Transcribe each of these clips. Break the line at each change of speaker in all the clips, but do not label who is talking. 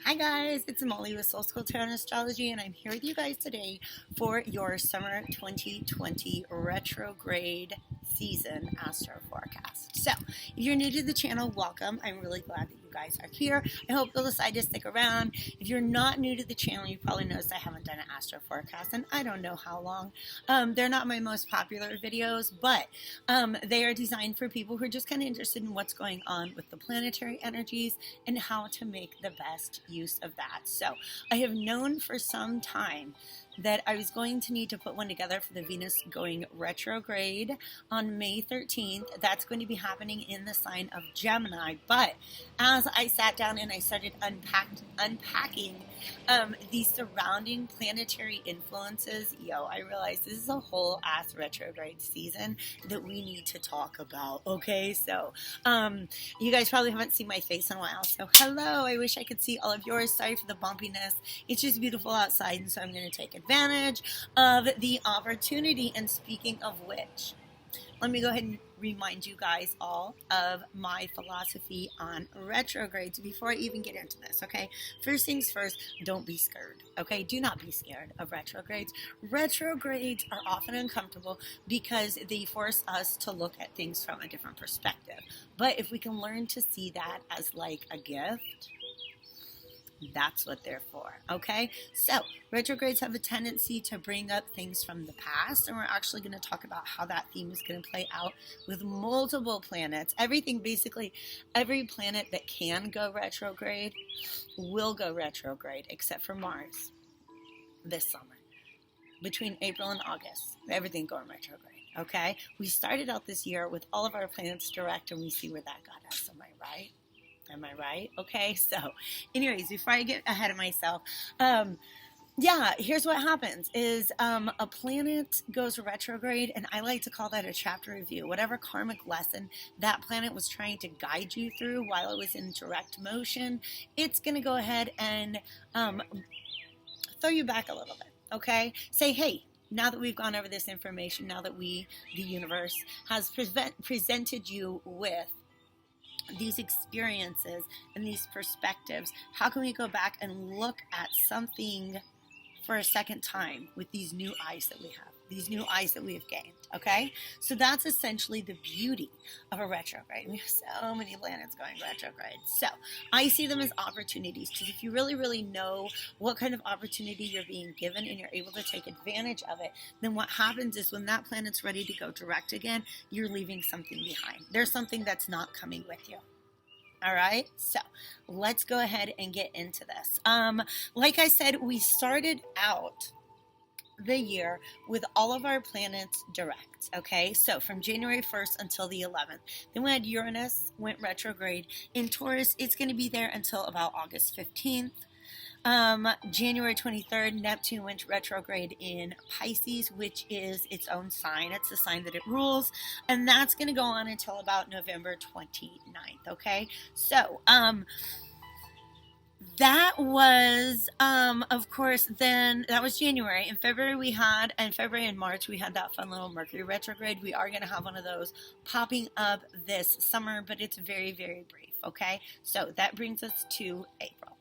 Hi guys, it's Molly with Soul School Tarot and Astrology, and I'm here with you guys today for your summer 2020 retrograde season astro forecast. So, if you're new to the channel, welcome. I'm really glad that you guys are here. I hope you'll decide to stick around. If you're not new to the channel, you probably noticed I haven't done an astro forecast, and I don't know how long. They're not my most popular videos, but they are designed for people who are just kind of interested in what's going on with the planetary energies and how to make the best use of that. So I have known for some time that I was going to need to put one together for the Venus going retrograde on May 13th. That's going to be happening in the sign of Gemini. But as I sat down and I started unpacking the surrounding planetary influences, I realized this is a whole ass retrograde season that we need to talk about. Okay, so you guys probably haven't seen my face in a while. So hello, I wish I could see all of yours. Sorry for the bumpiness. It's just beautiful outside, and so I'm going to take advantage of the opportunity. And speaking of which, let me go ahead and remind you guys all of my philosophy on retrogrades before I even get into this, okay? First things first, don't be scared, okay? Do not be scared of retrogrades. Retrogrades are often uncomfortable because they force us to look at things from a different perspective. But if we can learn to see that as like a gift, that's what they're for, okay? So retrogrades have a tendency to bring up things from the past, and we're actually going to talk about how that theme is going to play out with multiple planets. Everything, basically, every planet that can go retrograde will go retrograde, except for Mars this summer. Between April and August, everything going retrograde, okay? We started out this year with all of our planets direct, and we see where that got us. Am I right? Am I right? Okay, so anyways, before I get ahead of myself, here's what happens is a planet goes retrograde, and I like to call that a chapter review. Whatever karmic lesson that planet was trying to guide you through while it was in direct motion, it's going to go ahead and throw you back a little bit, okay? Say, hey, now that we've gone over this information, now that the universe, has presented you with these experiences and these perspectives, how can we go back and look at something for a second time with these new eyes that we have, these new eyes that we have gained, okay? So that's essentially the beauty of a retrograde. We have so many planets going retrograde. So I see them as opportunities, because if you really, really know what kind of opportunity you're being given and you're able to take advantage of it, then what happens is when that planet's ready to go direct again, you're leaving something behind. There's something that's not coming with you. All right, so let's go ahead and get into this. Like I said, we started out the year with all of our planets direct, okay? So from January 1st until the 11th. Then we had Uranus went retrograde in Taurus. It's going to be there until about August 15th. January 23rd, Neptune went retrograde in Pisces, which is its own sign. It's the sign that it rules, and that's going to go on until about November 29th, okay? So, that was, of course, then that was January. In February and March, we had that fun little Mercury retrograde. We are going to have one of those popping up this summer, but it's very, very brief, okay? So that brings us to April.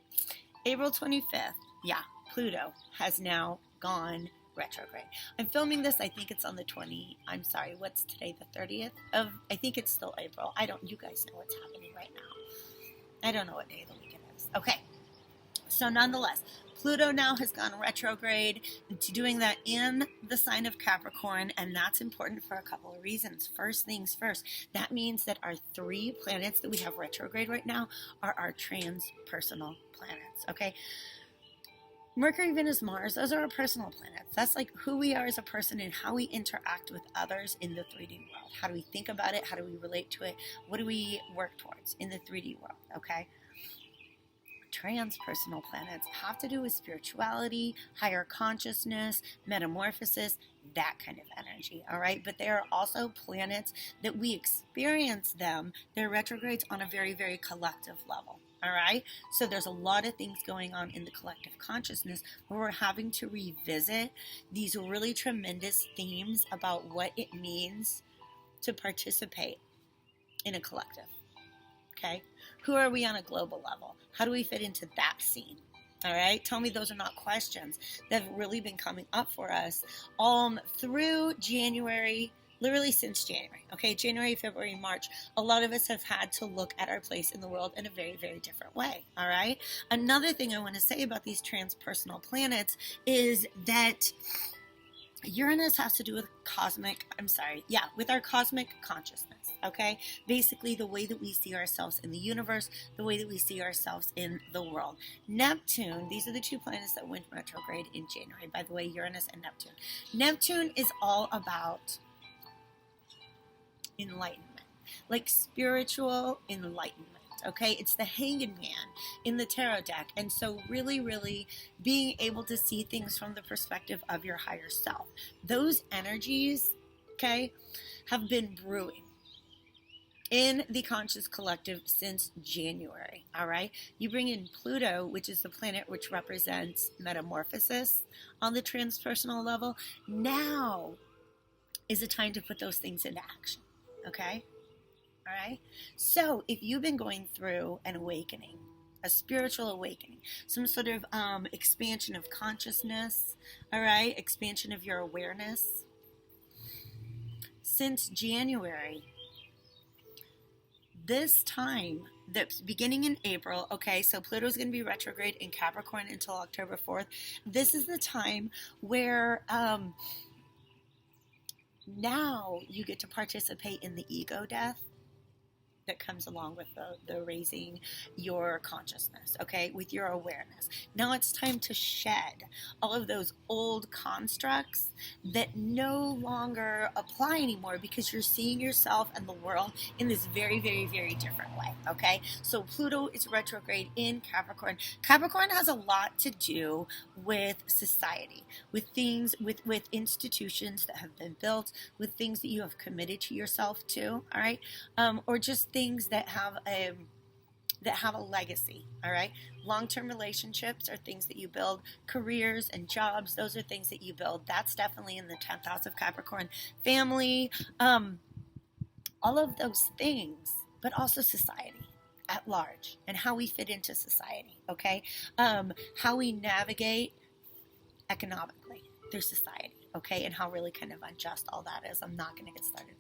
April 25th, Pluto has now gone retrograde. I'm filming this, I think it's on the what's today, the 30th of, I think it's still April. You guys know what's happening right now. I don't know what day of the week it is. Okay, so nonetheless, Pluto now has gone retrograde, to doing that in the sign of Capricorn, and that's important for a couple of reasons. First things first, that means that our 3 planets that we have retrograde right now are our transpersonal planets, okay? Mercury, Venus, Mars, those are our personal planets. That's like who we are as a person and how we interact with others in the 3D world. How do we think about it? How do we relate to it? What do we work towards in the 3D world, okay? Transpersonal planets have to do with spirituality, higher consciousness, metamorphosis, that kind of energy, all right? But they are also planets that we experience them. They're retrogrades on a very, very collective level, all right? So there's a lot of things going on in the collective consciousness where we're having to revisit these really tremendous themes about what it means to participate in a collective. Okay, Who are we on a global level? How do we fit into that scene? All right, tell me those are not questions that have really been coming up for us through January, literally since January. Okay, January, February, March, a lot of us have had to look at our place in the world in a very, very different way. All right, another thing I want to say about these transpersonal planets is that Uranus has to do with with our cosmic consciousness, okay? Basically, the way that we see ourselves in the universe, the way that we see ourselves in the world. Neptune, these are the two planets that went retrograde in January, by the way, Uranus and Neptune. Neptune is all about enlightenment, like spiritual enlightenment. Okay, it's the hanging man in the tarot deck. And so really, really being able to see things from the perspective of your higher self. Those energies, okay, have been brewing in the conscious collective since January. All right, you bring in Pluto, which is the planet which represents metamorphosis on the transpersonal level. Now is the time to put those things into action. Okay. All right. So if you've been going through an awakening, a spiritual awakening, some sort of expansion of consciousness, all right, expansion of your awareness, since January, this time, that's beginning in April, okay, so Pluto's going to be retrograde in Capricorn until October 4th. This is the time where now you get to participate in the ego death that comes along with the raising your consciousness, okay, with your awareness. Now it's time to shed all of those old constructs that no longer apply anymore because you're seeing yourself and the world in this very, very, very different way, okay? So Pluto is retrograde in Capricorn. Capricorn has a lot to do with society, with things, with institutions that have been built, with things that you have committed to yourself to, all right? Or just things that have a legacy, all right? Long-term relationships are things that you build. Careers and jobs, those are things that you build. That's definitely in the 10th house of Capricorn. Family, all of those things, but also society at large and how we fit into society, okay? How we navigate economically through society, okay? And how really kind of unjust all that is. I'm not going to get started.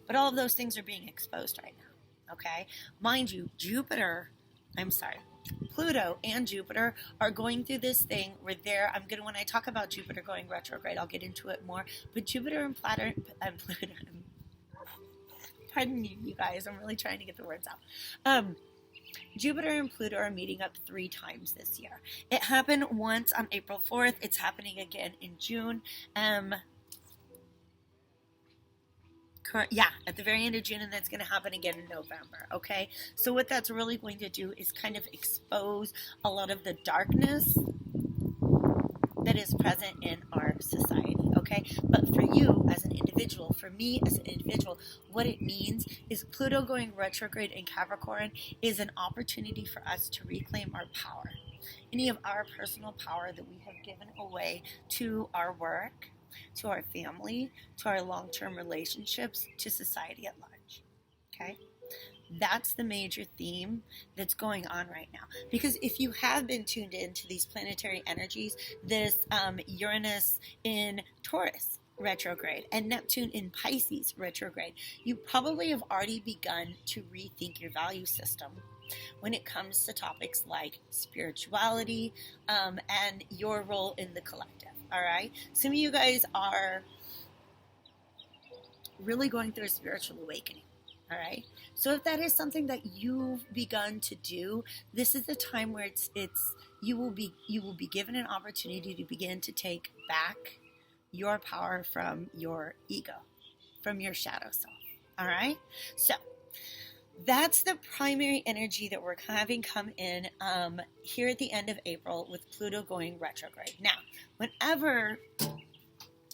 But all of those things are being exposed right now, okay? Mind you, Pluto and Jupiter are going through this thing where when I talk about Jupiter going retrograde, I'll get into it more. But Jupiter and Pluto, pardon me, you guys, I'm really trying to get the words out. Jupiter and Pluto are meeting up 3 times this year. It happened once on April 4th. It's happening again in June. At the very end of June, and that's going to happen again in November, okay? So what that's really going to do is kind of expose a lot of the darkness that is present in our society, okay? But for you as an individual, for me as an individual, what it means is Pluto going retrograde in Capricorn is an opportunity for us to reclaim our power. Any of our personal power that we have given away to our work, to our family, to our long-term relationships, to society at large, okay? That's the major theme that's going on right now. Because if you have been tuned into these planetary energies, this Uranus in Taurus retrograde and Neptune in Pisces retrograde, you probably have already begun to rethink your value system when it comes to topics like spirituality and your role in the collective. All right. Some of you guys are really going through a spiritual awakening. All right. So if that is something that you've begun to do, this is the time where you will be given an opportunity to begin to take back your power from your ego, from your shadow self. All right. So that's the primary energy that we're having come in here at the end of April with Pluto going retrograde. Now, whenever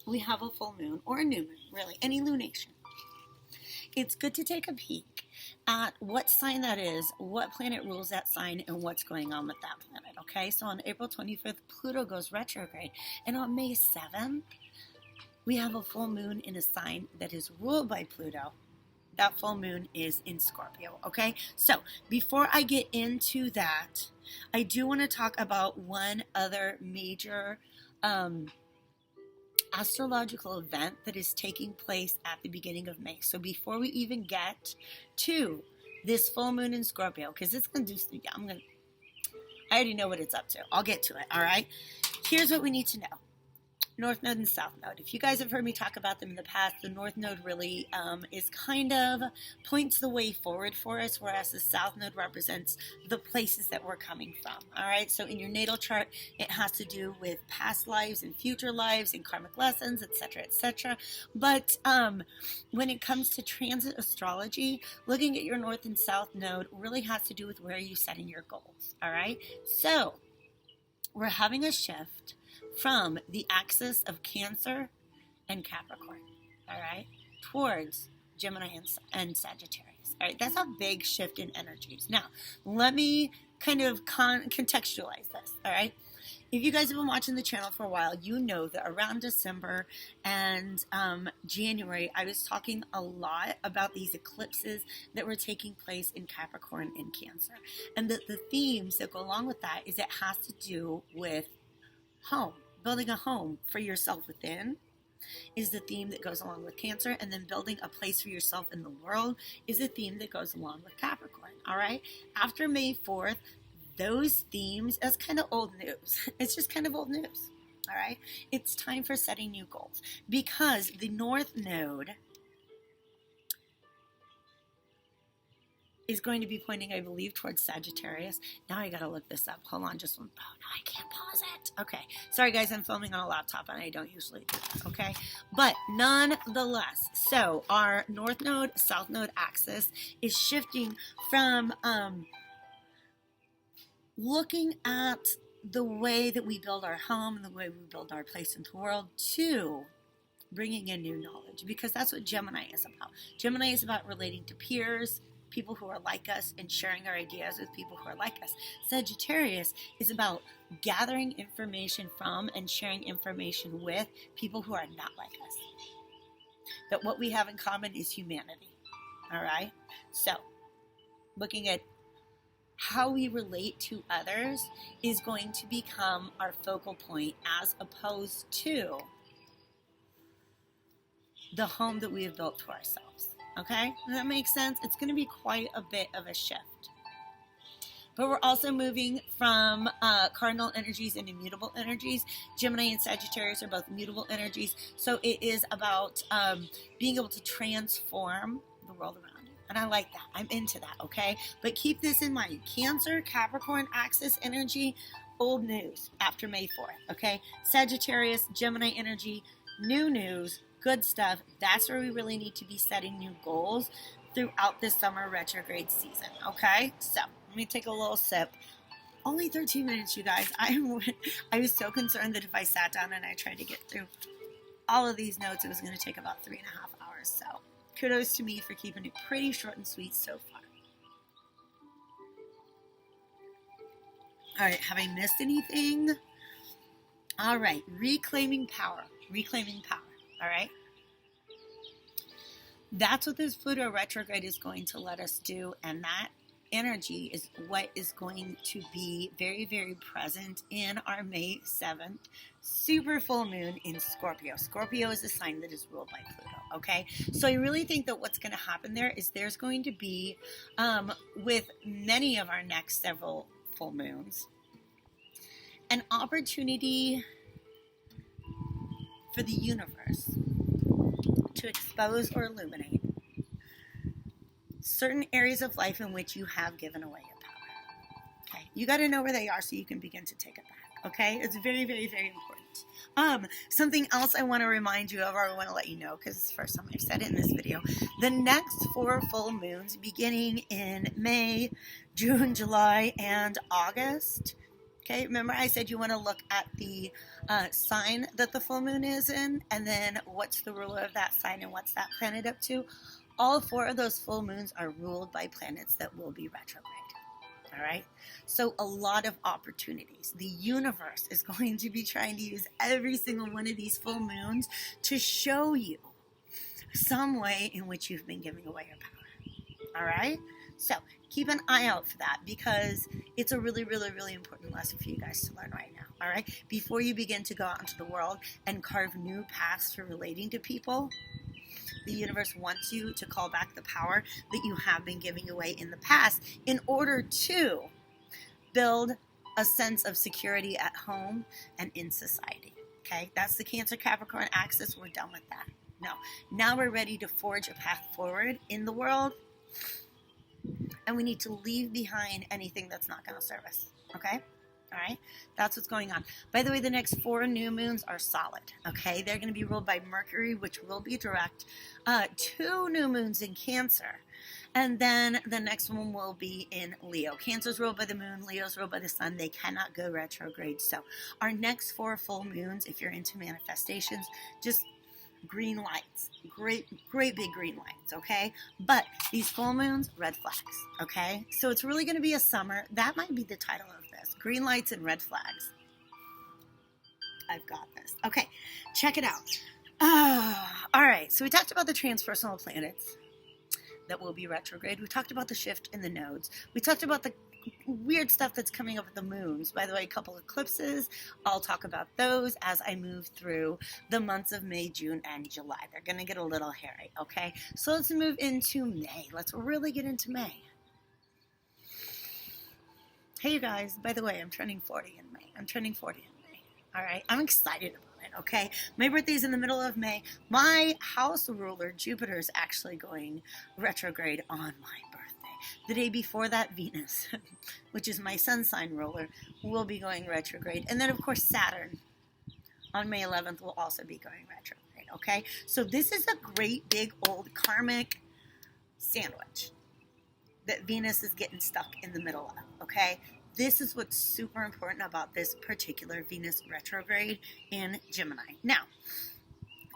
we have a full moon or a new moon, really, any lunation, it's good to take a peek at what sign that is, what planet rules that sign, and what's going on with that planet, okay? So on April 25th, Pluto goes retrograde, and on May 7th, we have a full moon in a sign that is ruled by Pluto, that full moon is in Scorpio, okay? So before I get into that, I do want to talk about one other major astrological event that is taking place at the beginning of May. So before we even get to this full moon in Scorpio, because it's going to do, I already know what it's up to. I'll get to it, all right? Here's what we need to know. North Node and South Node. If you guys have heard me talk about them in the past, the North Node really is kind of points the way forward for us, whereas the South Node represents the places that we're coming from. All right, so in your natal chart, it has to do with past lives and future lives and karmic lessons, etc., etc. But when it comes to transit astrology, looking at your North and South Node really has to do with where you're setting your goals. All right, so we're having a shift from the axis of Cancer and Capricorn, all right, towards Gemini and Sagittarius. All right, that's a big shift in energies. Now, let me kind of contextualize this, all right? If you guys have been watching the channel for a while, you know that around December and January, I was talking a lot about these eclipses that were taking place in Capricorn and Cancer. And the themes that go along with that is it has to do with home. Building a home for yourself within is the theme that goes along with Cancer, and then building a place for yourself in the world is the theme that goes along with Capricorn, all right? After May 4th, those themes, that's kind of old news. It's just kind of old news, all right? It's time for setting new goals because the North Node is going to be pointing, I believe, towards Sagittarius. Now I gotta look this up. Hold on, just one. Oh, no, I can't pause it. Okay. Sorry, guys, I'm filming on a laptop, and I don't usually do that, okay? But nonetheless, so our North Node, South Node axis is shifting from looking at the way that we build our home and the way we build our place in the world to bringing in new knowledge, because that's what Gemini is about. Gemini is about relating to peers, people who are like us, and sharing our ideas with people who are like us. Sagittarius is about gathering information from and sharing information with people who are not like us. But what we have in common is humanity. All right? So, looking at how we relate to others is going to become our focal point as opposed to the home that we have built to ourselves. Okay? Does that make sense? It's going to be quite a bit of a shift. But we're also moving from cardinal energies into mutable energies. Gemini and Sagittarius are both mutable energies. So it is about being able to transform the world around you. And I like that. I'm into that, okay? But keep this in mind. Cancer, Capricorn, axis energy, old news after May 4th, okay? Sagittarius, Gemini energy, new news, good stuff. That's where we really need to be setting new goals throughout this summer retrograde season, okay? So, let me take a little sip. Only 13 minutes, you guys. I was so concerned that if I sat down and I tried to get through all of these notes, it was going to take about 3.5 hours. So, kudos to me for keeping it pretty short and sweet so far. All right, have I missed anything? All right, reclaiming power. Reclaiming power. All right. That's what this Pluto retrograde is going to let us do. And that energy is what is going to be very, very present in our May 7th super full moon in Scorpio. Scorpio is a sign that is ruled by Pluto. Okay. So I really think that what's going to happen there is there's going to be, with many of our next several full moons, an opportunity for the universe to expose or illuminate certain areas of life in which you have given away your power. Okay, you got to know where they are so you can begin to take it back. Okay, it's very, very, very important. Something else I want to remind you of, or I want to let you know, because it's the first time I've said it in this video. The next 4 full moons, beginning in May, June, July, and August. Okay, remember I said you want to look at the sign that the full moon is in, and then what's the ruler of that sign and what's that planet up to. All 4 of those full moons are ruled by planets that will be retrograde. All right, so a lot of opportunities. The universe is going to be trying to use every single one of these full moons to show you some way in which you've been giving away your power. All right? So keep an eye out for that, because it's a really, really, really important lesson for you guys to learn right now. All right? Before you begin to go out into the world and carve new paths for relating to people, the universe wants you to call back the power that you have been giving away in the past in order to build a sense of security at home and in society. Okay? That's the Cancer Capricorn axis. We're done with that. No. Now we're ready to forge a path forward in the world, and we need to leave behind anything that's not going to serve us. Okay? All right? That's what's going on. By the way, the next 4 new moons are solid. Okay? They're going to be ruled by Mercury, which will be direct. 2 new moons in Cancer. And then the next one will be in Leo. Cancer's ruled by the moon. Leo's ruled by the sun. They cannot go retrograde. So our next 4 full moons, if you're into manifestations, just green lights, great big green lights, okay? But these full moons, red flags, okay? So it's really going to be a summer. That might be the title of this, green lights and red flags. I've got this. Okay, check it out. All right, so we talked about the transpersonal planets that will be retrograde. We talked about the shift in the nodes. We talked about the weird stuff that's coming up with the moons. By the way, a couple eclipses. I'll talk about those as I move through the months of May, June, and July. They're going to get a little hairy, okay? So let's move into May. Let's really get into May. Hey, you guys. By the way, I'm turning 40 in May. All right? I'm excited about it, okay? My birthday's in the middle of May. My house ruler, Jupiter, is actually going retrograde on my birthday. The day before that, Venus, which is my sun sign ruler, will be going retrograde. And then, of course, Saturn on May 11th will also be going retrograde, okay? So this is a great, big, old karmic sandwich that Venus is getting stuck in the middle of, okay? This is what's super important about this particular Venus retrograde in Gemini. Now,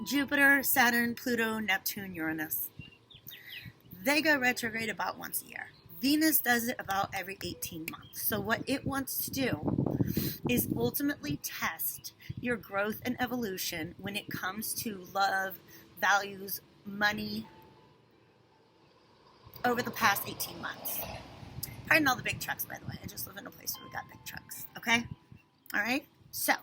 Jupiter, Saturn, Pluto, Neptune, Uranus, they go retrograde about once a year. Venus does it about every 18 months. So what it wants to do is ultimately test your growth and evolution when it comes to love, values, money over the past 18 months. Pardon all the big trucks, by the way. I just live in a place where we got big trucks. Okay? All right? So,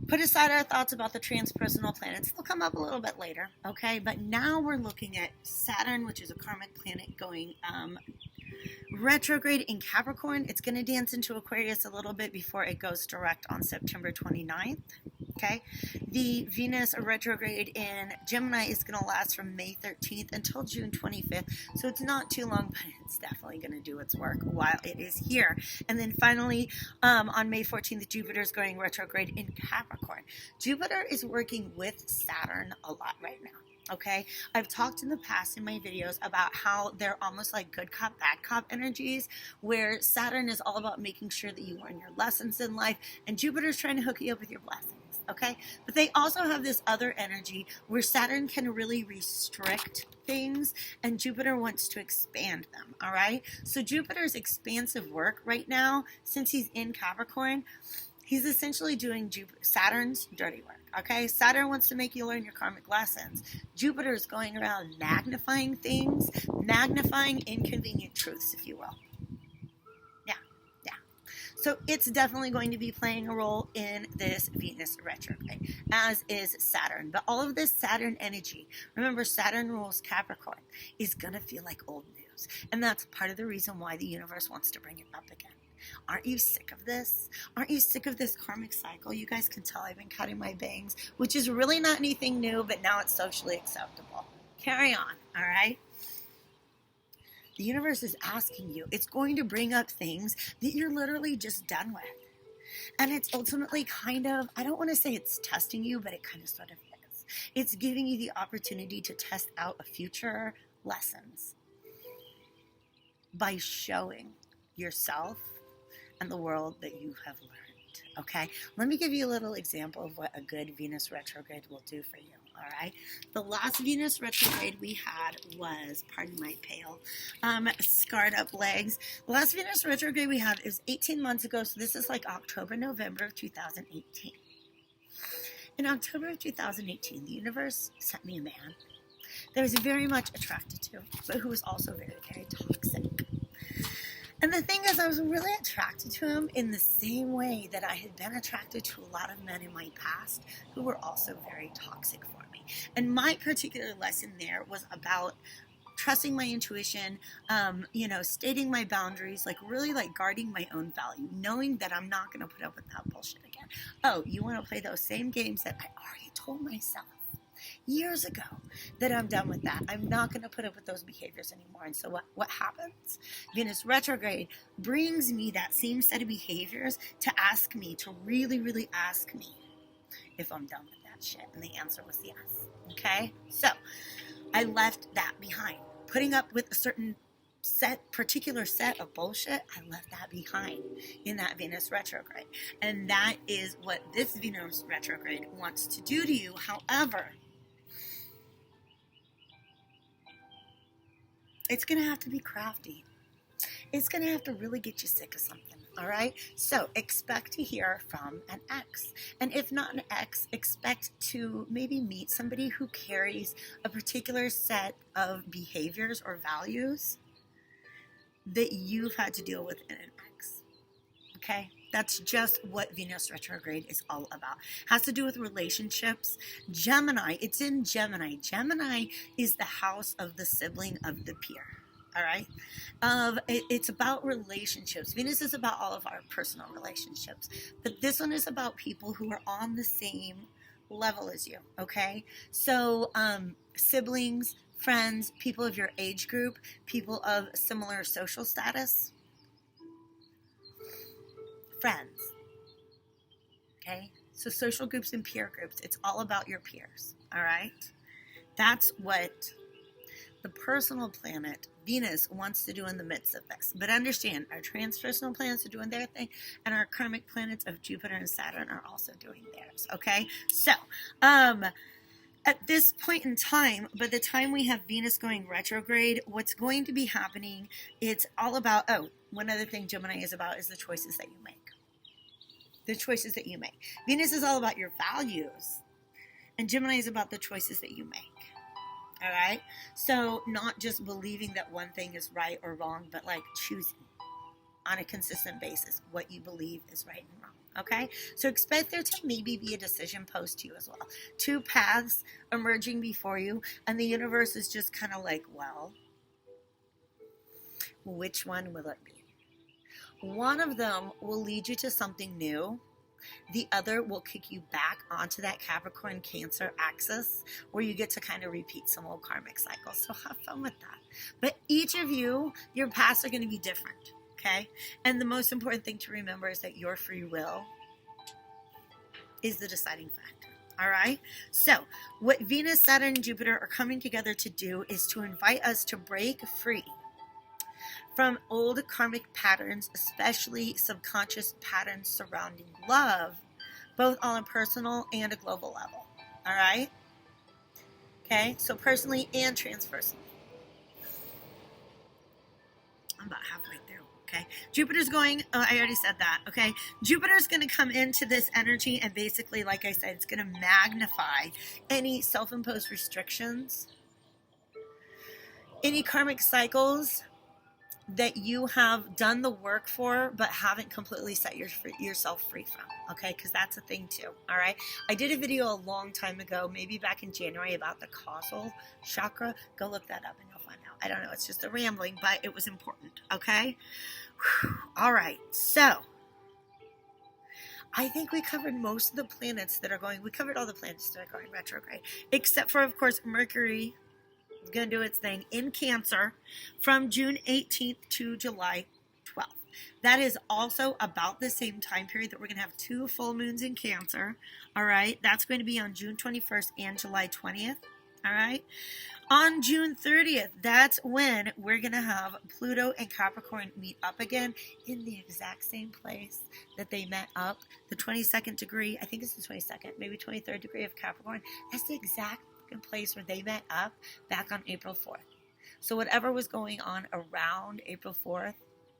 put aside our thoughts about the transpersonal planets. They'll come up a little bit later, okay? But now we're looking at Saturn, which is a karmic planet, going retrograde in Capricorn. It's going to dance into Aquarius a little bit before it goes direct on September 29th, okay? The Venus retrograde in Gemini is going to last from May 13th until June 25th. So it's not too long, but it's definitely going to do its work while it is here. And then finally, on May 14th, Jupiter is going retrograde in Capricorn. Jupiter is working with Saturn a lot right now. Okay, I've talked in the past in my videos about how they're almost like good cop, bad cop energies, where Saturn is all about making sure that you learn your lessons in life, and Jupiter's trying to hook you up with your blessings, okay? But they also have this other energy where Saturn can really restrict things, and Jupiter wants to expand them, all right? So Jupiter's expansive work right now, since he's in Capricorn, he's essentially doing Saturn's dirty work, okay? Saturn wants to make you learn your karmic lessons. Jupiter is going around magnifying things, magnifying inconvenient truths, if you will. Yeah. So it's definitely going to be playing a role in this Venus retrograde, as is Saturn. But all of this Saturn energy, remember Saturn rules Capricorn, is going to feel like old news. And that's part of the reason why the universe wants to bring it up again. Aren't you sick of this? Aren't you sick of this karmic cycle? You guys can tell I've been cutting my bangs, which is really not anything new, but now it's socially acceptable. Carry on, all right? The universe is asking you. It's going to bring up things that you're literally just done with. And it's ultimately kind of, I don't want to say it's testing you, but it kind of sort of is. It's giving you the opportunity to test out a future lessons by showing yourself and the world that you have learned, okay? Let me give you a little example of what a good Venus retrograde will do for you, all right? The last Venus retrograde we had was, pardon my pale, scarred up legs. The last Venus retrograde we had is 18 months ago, so this is like October, November of 2018. In October of 2018, the universe sent me a man that I was very much attracted to, but who was also very, very toxic. And the thing is, I was really attracted to him in the same way that I had been attracted to a lot of men in my past who were also very toxic for me. And my particular lesson there was about trusting my intuition, stating my boundaries, like really like guarding my own value, knowing that I'm not going to put up with that bullshit again. Oh, you want to play those same games that I already told myself years ago that I'm done with that. I'm not going to put up with those behaviors anymore. And so what happens? Venus retrograde brings me that same set of behaviors to ask me, to really, really ask me if I'm done with that shit. And the answer was yes. Okay? So I left that behind. Putting up with a certain particular set of bullshit, I left that behind in that Venus retrograde. And that is what this Venus retrograde wants to do to you. However, it's going to have to be crafty. It's going to have to really get you sick of something, all right? So expect to hear from an ex. And if not an ex, expect to maybe meet somebody who carries a particular set of behaviors or values that you've had to deal with in an ex, okay? That's just what Venus retrograde is all about. Has to do with relationships. Gemini, it's in Gemini. Gemini is the house of the sibling of the peer. All right. It's about relationships. Venus is about all of our personal relationships, but this one is about people who are on the same level as you. Okay. So, siblings, friends, people of your age group, people of similar social status, friends. Okay. So social groups and peer groups, it's all about your peers. All right. That's what the personal planet Venus wants to do in the midst of this. But understand, our transpersonal planets are doing their thing, and our karmic planets of Jupiter and Saturn are also doing theirs. Okay? So, at this point in time, by the time we have Venus going retrograde, what's going to be happening, it's all about, one other thing Gemini is about is the choices that you make. The choices that you make. Venus is all about your values, and Gemini is about the choices that you make. All right. So not just believing that one thing is right or wrong, but like choosing on a consistent basis what you believe is right and wrong. Okay. So expect there to maybe be a decision posed to you as well. Two paths emerging before you. And the universe is just kind of like, well, which one will it be? One of them will lead you to something new. The other will kick you back onto that Capricorn Cancer axis where you get to kind of repeat some old karmic cycles. So have fun with that. But each of you, your paths are going to be different, okay? And the most important thing to remember is that your free will is the deciding factor, all right? So what Venus, Saturn, and Jupiter are coming together to do is to invite us to break free from old karmic patterns, especially subconscious patterns surrounding love, both on a personal and a global level. All right? Okay? So personally and transpersonally. I'm about halfway through. Okay? Jupiter's going, I already said that. Okay? Jupiter's going to come into this energy and basically, like I said, it's going to magnify any self-imposed restrictions, any karmic cycles that you have done the work for but haven't completely set yourself free from, okay? Because that's a thing too, all right? I did a video a long time ago, maybe back in January, about the causal chakra. Go look that up and you'll find out. I don't know, it's just a rambling, but it was important, okay? Whew. All right, so I think we covered most of the planets that are going, we covered all the planets that are going retrograde, except for, of course, Mercury is going to do its thing in Cancer from June 18th to July 12th. That is also about the same time period that we're going to have two full moons in Cancer. All right. That's going to be on June 21st and July 20th. All right. On June 30th, that's when we're going to have Pluto and Capricorn meet up again in the exact same place that they met up. The 22nd degree, I think it's the 22nd, maybe 23rd degree of Capricorn. That's the exact place where they met up back on April 4th. So whatever was going on around April 4th,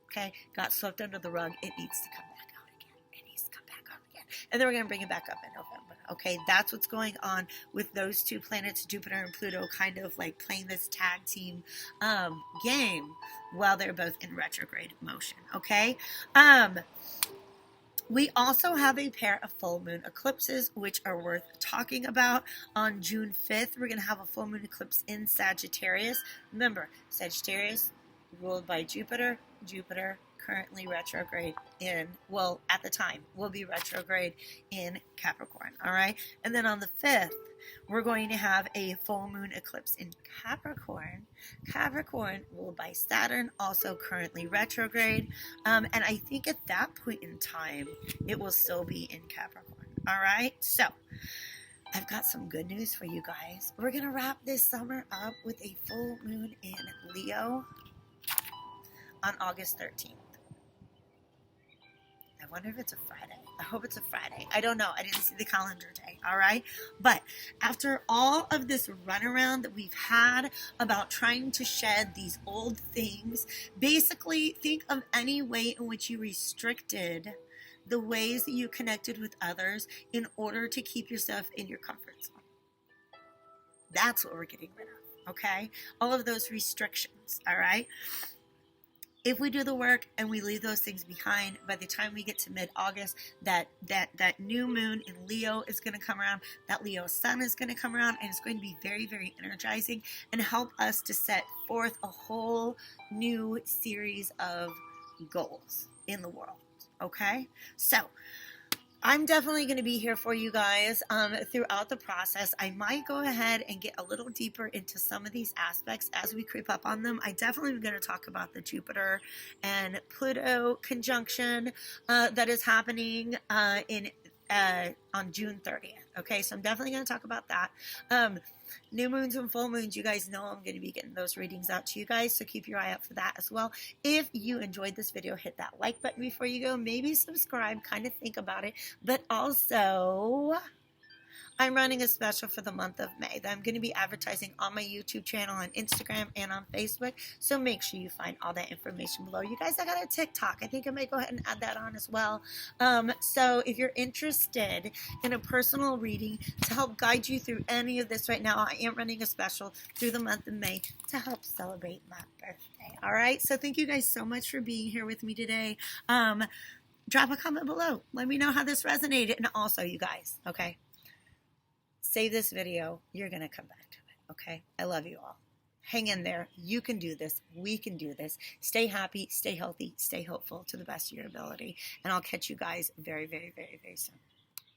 okay, got swept under the rug. It needs to come back out again. It needs to come back out again. and then we're going to bring it back up in November. Okay, that's what's going on with those two planets, Jupiter and Pluto, kind of like playing this tag team game while they're both in retrograde motion. Okay. We also have a pair of full moon eclipses, which are worth talking about. On June 5th, we're going to have a full moon eclipse in Sagittarius. Remember, Sagittarius ruled by Jupiter. Jupiter currently retrograde in, well, at the time, will be retrograde in Capricorn. All right. And then on the 5th, we're going to have a full moon eclipse in Capricorn. Capricorn ruled by Saturn, also currently retrograde. And I think at that point in time, it will still be in Capricorn. All right. So I've got some good news for you guys. We're going to wrap this summer up with a full moon in Leo on August 13th. I wonder if it's a Friday. I hope it's a Friday. I don't know. I didn't see the calendar day. All right. But after all of this runaround that we've had about trying to shed these old things, basically think of any way in which you restricted the ways that you connected with others in order to keep yourself in your comfort zone. That's what we're getting rid of. Okay. All of those restrictions. All right. If we do the work and we leave those things behind, by the time we get to mid-August, that new moon in Leo is going to come around, that Leo sun is going to come around, and it's going to be very, very energizing and help us to set forth a whole new series of goals in the world. Okay? So I'm definitely going to be here for you guys throughout the process. I might go ahead and get a little deeper into some of these aspects as we creep up on them. I definitely am going to talk about the Jupiter and Pluto conjunction that is happening on June 30th. Okay, so I'm definitely going to talk about that. New moons and full moons, you guys know I'm going to be getting those readings out to you guys, so keep your eye out for that as well. If you enjoyed this video, hit that like button before you go. Maybe subscribe, kind of think about it. But also, I'm running a special for the month of May that I'm going to be advertising on my YouTube channel, on Instagram, and on Facebook. So make sure you find all that information below. You guys, I got a TikTok. I think I might go ahead and add that on as well. So if you're interested in a personal reading to help guide you through any of this right now, I am running a special through the month of May to help celebrate my birthday. All right. So thank you guys so much for being here with me today. Drop a comment below. Let me know how this resonated. And also, you guys, okay, save this video. You're going to come back to it, okay? I love you all. Hang in there. You can do this. We can do this. Stay happy, stay healthy, stay hopeful to the best of your ability. And I'll catch you guys very, very, very, very soon.